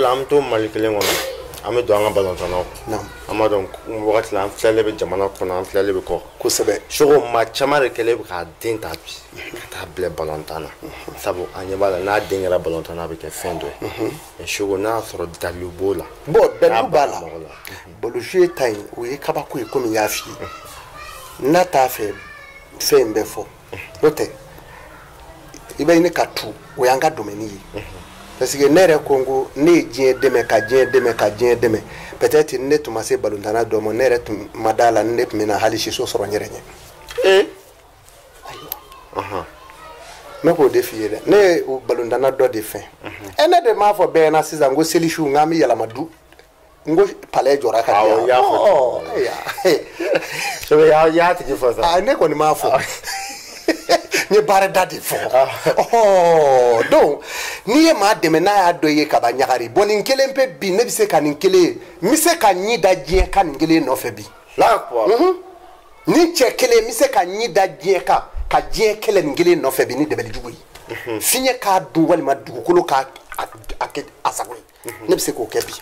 la am to Mali kelen ngono ame do anga ballon tano Amadou wakati la am flele be jamana ko na am flele be ko sebe shogo ma chamare kele be ka den tapi ta ble ballon tana sabu anya bala na dengera ballon tana be ke fendo e shogo na soro dalubola bo dalubala bolu je tay o e kaba ko e ko mi yafi na ta fe mbe fo note ibe ni katu o yanga domeni parce que nere Congo ne dien deme peut-être ne to masé balontana do mo nere to madala ne mina hali shi so soro nyerenye ayo me ko defier ne o balontana do de fin ene de ma fo be na siza ngo selishu ngami yala madu ngo palais jora ka ya so ya ti fo sa ne ko ni ma fo ni bare dadi fo donc ni ma deme na ya doye ka ba nyagari boni nkele mpe bi ne bi se ka nkele mi se ka nyi da dien ka nkele no fe bi la quoi ni chekele mi se ka nyi da dien ka dien kele nkele no fe bi ni debeli jugu finye ka du wali ma du kolo ka asagwe ne bi se ko kebi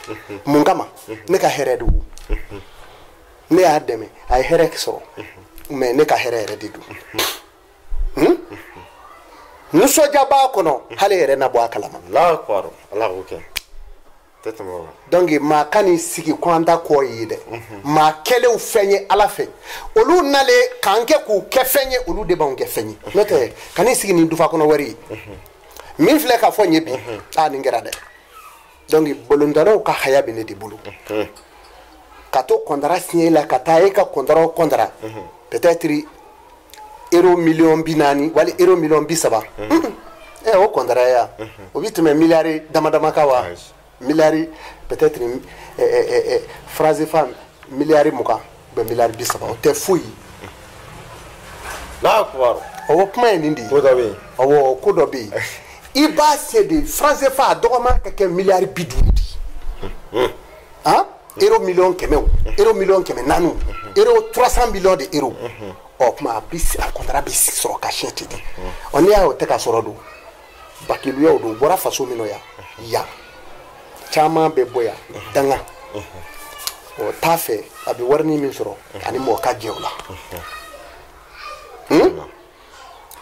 mungama ne ka heredu ne ya deme ay herek so mais ne ka herere didu nuso jaba kono hale yere na bo akalama la kwaro ala oke tetamo donc ma kani sigi kwanda ko yide ma kele u fenye ala fe olu nale kanke ku kefenye olu de bon kefenye note kani sigi ni dufa kono wari min fle ka fonye bi ani ngera de donc bolondaro ka haya bi ne di bulu kato kondara signé la kataye ka kondara peut-être euro million binani wali euro million bisaba o kondara ya o bitme milliard damadama kawa milliard peut-être phrase femme milliard muka be milliard bisaba o te fuyi la kwaro o point nindi ko do bi iba c'est de phrase fa dogoma ke milliard bidundi euro million keme euro million keme nanu euro 300 millions de euros o kuma bis a contrat bis so ka chete di on ya o te ka soro do bakilu ya do bora faso mino ya chama be boya danga o tafe abi warni min soro ani mo ka jewla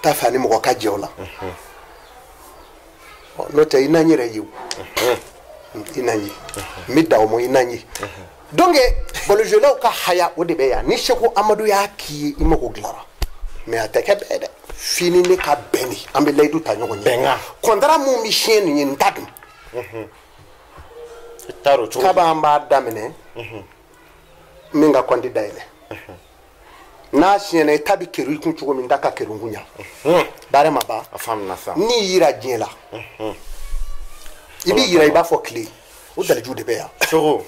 tafe ani mo ka jewla no te inanyire yu inanyi midda o mo inanyi donc bolo jelo ka haya o de be ya ni Cheikh Amadou ya ki imako glara mais atake be de fini ne ka beni ambe laydu ta nyoko benga kondara mu mi chien ni ntadu taro to kaba amba damene minga kondi daile na chien ne tabi keru kun chugo min daka keru ngunya bare maba afam na sa ni yira jela ibi yira iba fo clé o dale jude be ya choro